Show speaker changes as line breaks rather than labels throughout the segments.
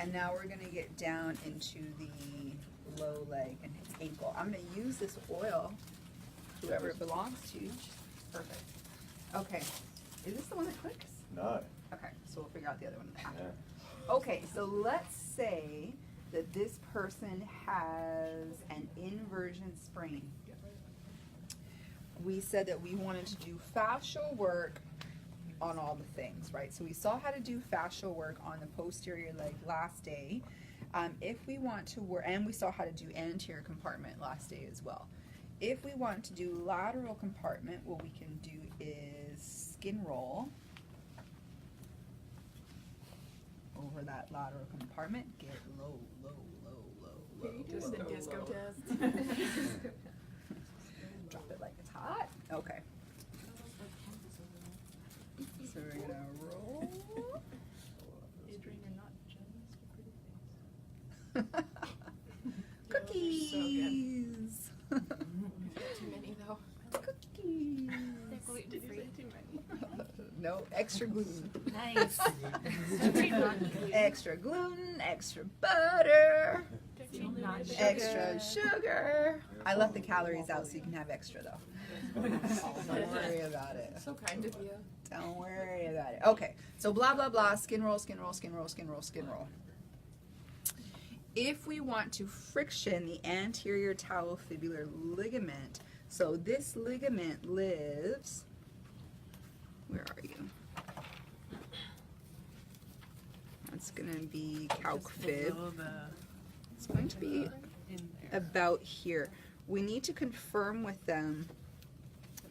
And now we're gonna get down into the low leg and ankle. I'm gonna use this oil, whoever it belongs to. Perfect. Okay, is this the one that clicks?
No.
Okay, so we'll figure out the other one after.
Yeah.
Okay, so let's say that this person has an inversion sprain. We said that we wanted to do fascial work on all the things, right? So we saw how to do fascial work on the posterior leg last day. If we want to work, and we saw how to do anterior compartment last day as well. If we want to do lateral compartment, what we can do is skin roll over that lateral compartment. Get low, low, low, low, low.
Just
low,
a disco
low.
test.
Drop it like it's hot. Okay. So we're gonna roll.
Adrian, you're not jealous for pretty face.
Cookies.
Too many though.
Cookies.
They're gluten free. Too many.
No, extra gluten.
Nice.
Extra gluten, extra butter,
Not
extra sugar. I left the calories out so you can have extra though. Don't worry about it.
So kind of you.
Don't worry about it. Okay, so blah, blah, blah, skin roll, skin roll, skin roll, skin roll, skin roll. If we want to friction the anterior talofibular ligament, so this ligament lives, where are you? That's going to be calc fib. It's going to be about here. We need to confirm with them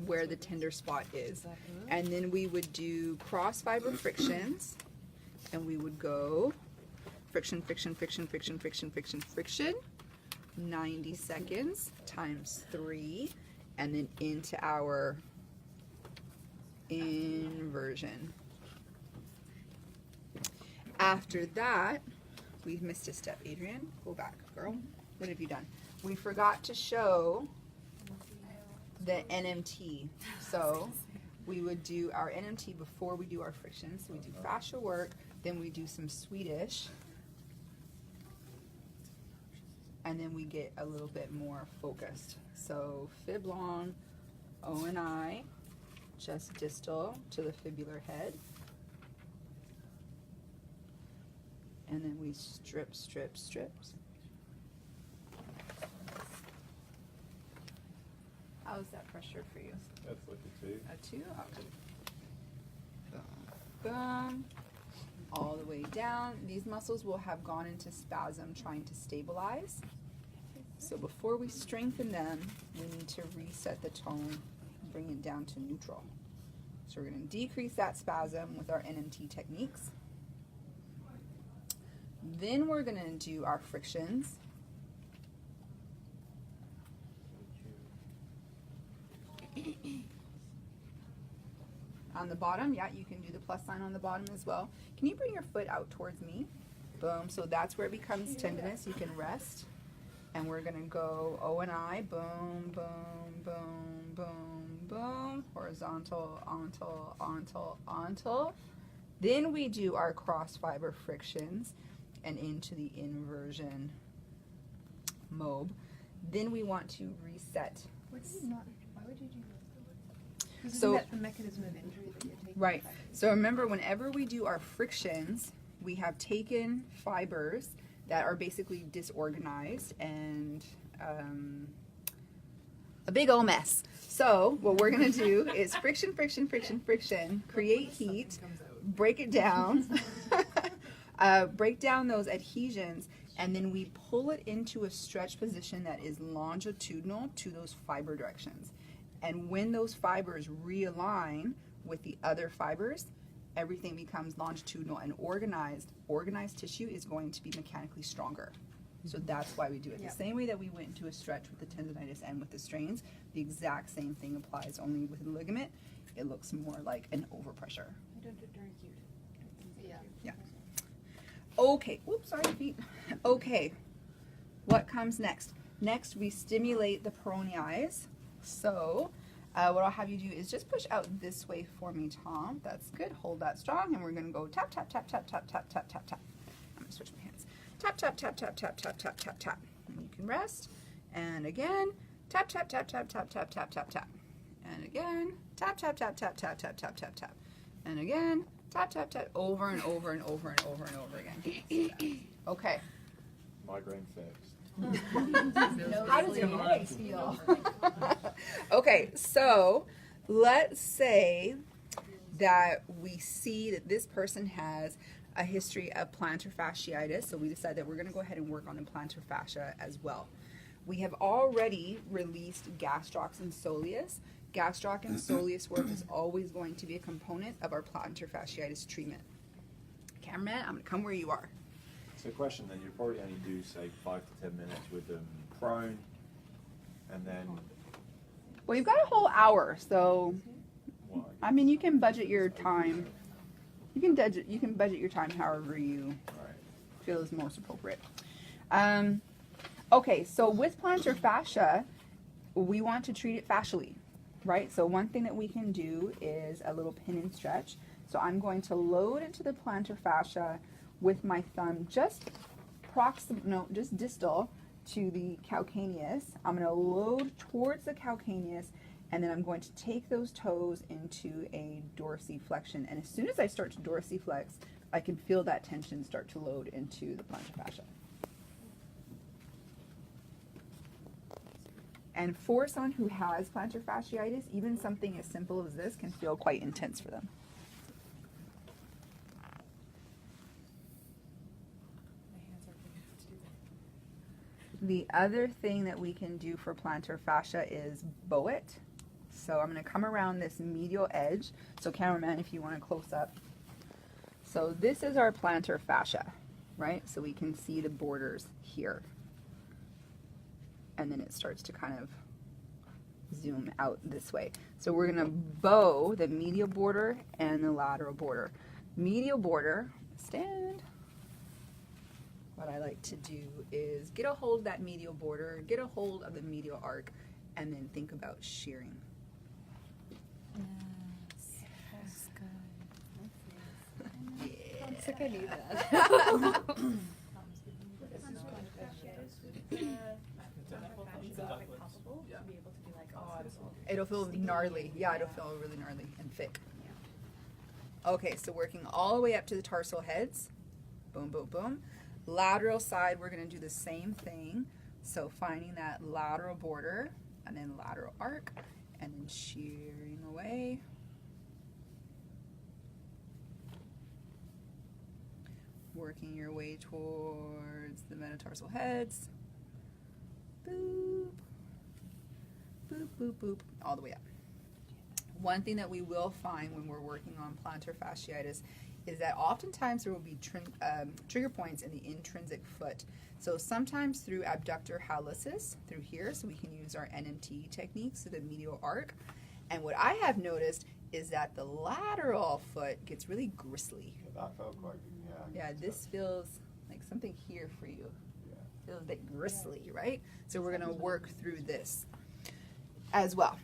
where the tender spot is. And then we would do cross fiber frictions, and we would go friction, friction, friction, friction, friction, friction, friction, 90 seconds times 3, and then into our inversion. After that, we've missed a step. Adrian, go back, girl. What have you done? We forgot to show the NMT. So we would do our NMT before we do our friction. So we do fascial work, then we do some Swedish, and then we get a little bit more focused. So fib long, O and I, just distal to the fibular head. And then we strip, strip, strip. How's that pressure for you?
That's like a 2.
A 2? Okay. Boom, boom. All the way down. These muscles will have gone into spasm trying to stabilize. So before we strengthen them, we need to reset the tone, bring it down to neutral. So we're going to decrease that spasm with our NMT techniques. Then we're going to do our frictions. On the bottom, yeah, you can do the plus sign on the bottom as well. Can you bring your foot out towards me? Boom. So that's where it becomes tendinous. You can rest. And we're going to go O and I. Boom, boom, boom, boom, boom. Horizontal, ontal, ontal, ontal. Then we do our cross fiber frictions and into the inversion mob. Then we want to reset.
Why would you do that? Because
So-
isn't that the mechanism of injury that you're taking?
Right. So remember, whenever we do our frictions, we have taken fibers that are basically disorganized and a big old mess. So what we're going to do is friction, friction, friction, friction, create heat, break it down, break down those adhesions, and then we pull it into a stretch position that is longitudinal to those fiber directions. And when those fibers realign with the other fibers, everything becomes longitudinal and organized. Organized tissue is going to be mechanically stronger. So that's why we do it.
Yep.
The same way that we went into a stretch with the tendonitis and with the strains, the exact same thing applies, only with the ligament, it looks more like an overpressure.
I don't do it during acute. Yeah.
Yeah. Okay, whoops, sorry, feet. Okay, what comes next? Next, we stimulate the peroneals. So, what I'll have you do is just push out this way for me, Tom. That's good. Hold that strong, and we're going to go tap, tap, tap, tap, tap, tap, tap, tap, tap. I'm gonna switch my hands. Tap, tap, tap, tap, tap, tap, tap, tap, tap. And you can rest. And again, tap, tap, tap, tap, tap, tap, tap, tap, tap. And again, tap, tap, tap, tap, tap, tap, tap, tap, tap. And again, tap, tap, tap, over and over and over and over and over again. Okay.
Migraine fixed.
How does your leg feel? Okay, so let's say that we see that this person has a history of plantar fasciitis, so we decide that we're going to go ahead and work on the plantar fascia as well. We have already released gastroc and soleus. Gastroc and soleus work is always going to be a component of our plantar fasciitis treatment. Cameraman, I'm going to come where you are.
So question then, you probably only do say 5 to 10 minutes with them prone, and then
Well, you've got a whole hour, so
what?
I mean, you can budget your time. You can budget your time however you
Right.
feel is most appropriate. Okay, so with plantar fascia, we want to treat it fascially, right? So one thing that we can do is a little pin and stretch. So I'm going to load into the plantar fascia with my thumb just distal to the calcaneus. I'm going to load towards the calcaneus, and then I'm going to take those toes into a dorsiflexion. And as soon as I start to dorsiflex, I can feel that tension start to load into the plantar fascia. And for someone who has plantar fasciitis, even something as simple as this can feel quite intense for them. The other thing that we can do for plantar fascia is bow it. So I'm going to come around this medial edge. So cameraman, if you want to close up. So this is our plantar fascia, right? So we can see the borders here. And then it starts to kind of zoom out this way. So we're going to bow the medial border and the lateral border. Medial border, stand. What I like to do is get a hold of that medial border, get a hold of the medial arc, and then think about shearing.
Yes. That's good.
Yeah.
I'm sick, I need that.
It'll feel gnarly. Yeah, it'll feel really gnarly and thick. Okay, so working all the way up to the tarsal heads. Boom, boom, boom. Lateral side, we're going to do the same thing. So finding that lateral border and then lateral arc and then shearing away. Working your way towards the metatarsal heads. Boop. Boop, boop, boop. All the way up. One thing that we will find when we're working on plantar fasciitis is that oftentimes there will be trigger points in the intrinsic foot. So sometimes through abductor hallucis, through here, so we can use our NMT techniques, so the medial arc. And what I have noticed is that the lateral foot gets really gristly.
Yeah, that felt quite good.
Yeah, this feels like something here for you.
Yeah.
Feels a bit gristly, right? So we're going to work through this as well.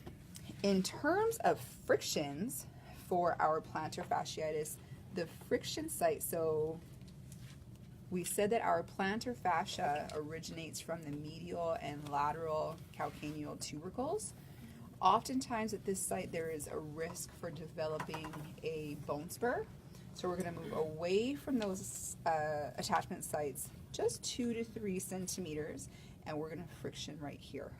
In terms of frictions for our plantar fasciitis, the friction site, so we said that our plantar fascia originates from the medial and lateral calcaneal tubercles. Oftentimes at this site there is a risk for developing a bone spur. So we're going to move away from those attachment sites just 2 to 3 centimeters, and we're going to friction right here.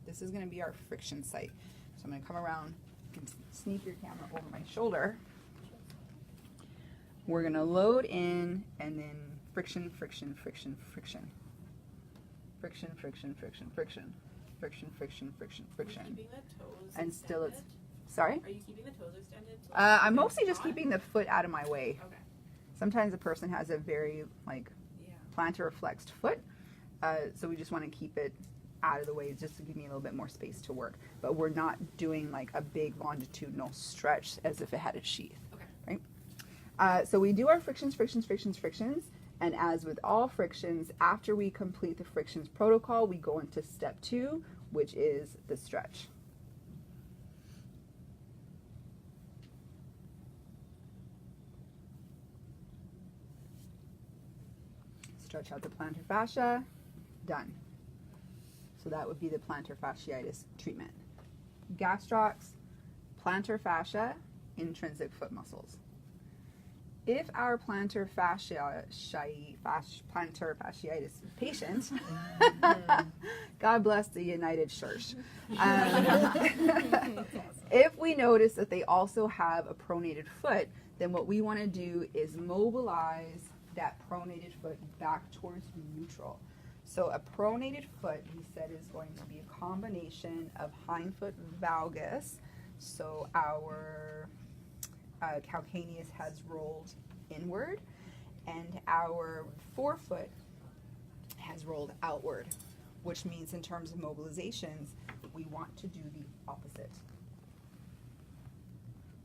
This is going to be our friction site. So I'm going to come around, you can sneak your camera over my shoulder. We're going to load in and then friction, friction, friction, friction. Friction, friction, friction, friction. Friction, friction, friction, friction.
Are you keeping the toes
And still it's,
extended?
sorry?
Are you keeping the toes extended?
I'm mostly just keeping the foot out of my way.
Okay.
Sometimes a person has a very like
Yeah.
plantar flexed foot, so we just want to keep it out of the way just to give me a little bit more space to work. But we're not doing like a big longitudinal stretch as if it had a sheath.
Okay.
Right? So we do our frictions, frictions, frictions, frictions. And as with all frictions, after we complete the frictions protocol, we go into step 2, which is the stretch. Stretch out the plantar fascia. Done. So that would be the plantar fasciitis treatment. Gastrocs, plantar fascia, intrinsic foot muscles. If our plantar fasciitis patient, God bless the United Church, if we notice that they also have a pronated foot, then what we want to do is mobilize that pronated foot back towards neutral. So a pronated foot, we said, is going to be a combination of hindfoot valgus, so our calcaneus has rolled inward, and our forefoot has rolled outward, which means in terms of mobilizations, we want to do the opposite.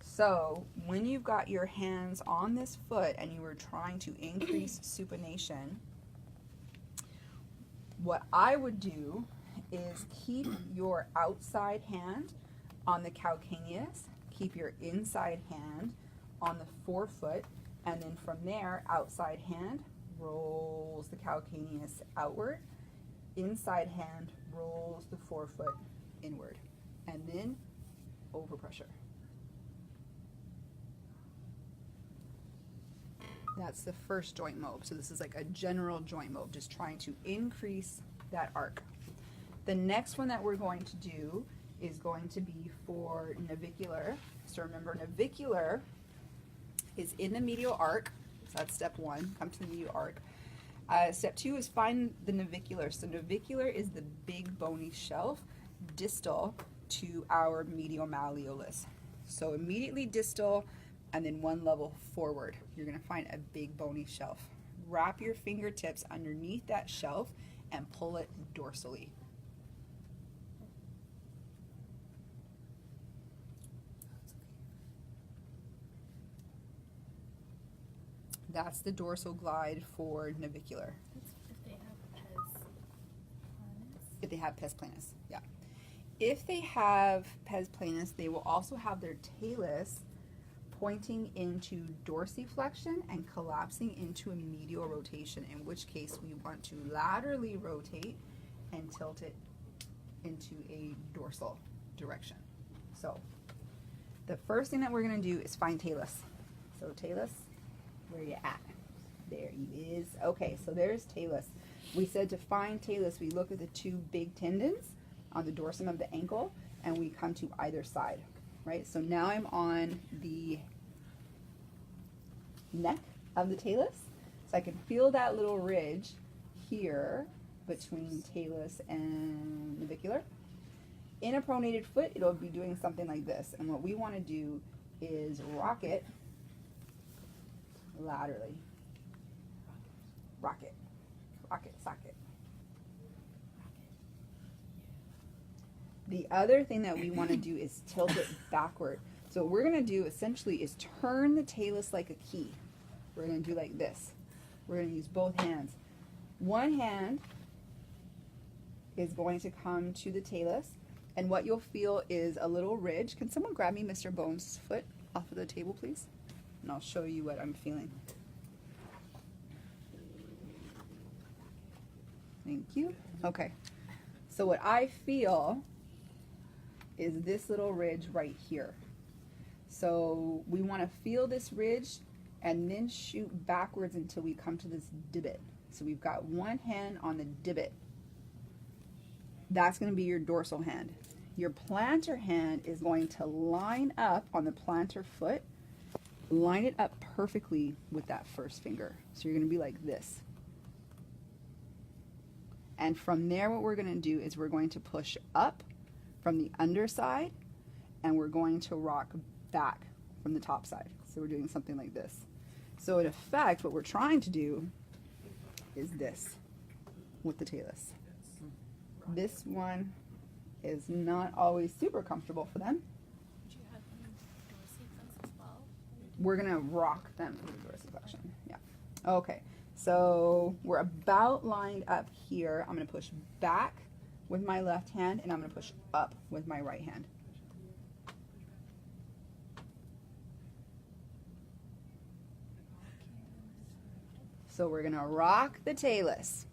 So when you've got your hands on this foot and you are trying to increase supination, what I would do is keep your outside hand on the calcaneus, keep your inside hand on the forefoot, and then from there, outside hand rolls the calcaneus outward, inside hand rolls the forefoot inward, and then overpressure. That's the first joint mob. So this is like a general joint mob, just trying to increase that arc. The next one that we're going to do is going to be for navicular. So remember, navicular is in the medial arc. So that's step one, come to the medial arc. Step two is find the navicular. So navicular is the big bony shelf distal to our medial malleolus. So immediately distal and then one level forward, you're going to find a big bony shelf. Wrap your fingertips underneath that shelf and pull it dorsally. That's the dorsal glide for navicular.
If they have pes planus.
If they have pes planus, yeah. If they have pes planus, they will also have their talus pointing into dorsiflexion and collapsing into a medial rotation, in which case we want to laterally rotate and tilt it into a dorsal direction. So the first thing that we're going to do is find talus. So talus, where you at? There he is. Okay, so there's talus. We said to find talus, we look at the two big tendons on the dorsum of the ankle, and we come to either side, right? So now I'm on the neck of the talus, so I can feel that little ridge here between talus and navicular. In a pronated foot, it'll be doing something like this, and what we want to do is rock it laterally. Rock it, sock it. The other thing that we want to do is tilt it backward. So what we're going to do essentially is turn the talus like a key. We're going to do like this. We're going to use both hands. One hand is going to come to the talus, and what you'll feel is a little ridge. Can someone grab me Mr. Bones' foot off of the table, please? And I'll show you what I'm feeling. Thank you. Okay. So what I feel is this little ridge right here. So we want to feel this ridge and then shoot backwards until we come to this divot. So we've got one hand on the divot. That's going to be your dorsal hand. Your plantar hand is going to line up on the plantar foot, line it up perfectly with that first finger. So you're going to be like this. And from there, what we're going to do is we're going to push up from the underside, and we're going to rock back from the top side. So we're doing something like this. So in effect, what we're trying to do is this with the talus. This one is not always super comfortable for them.
Would you have them dorsiflex as well?
We're going to rock them through dorsiflexion. Yeah. Okay. So we're about lined up here. I'm going to push back with my left hand, and I'm going to push up with my right hand. So we're gonna rock the talus.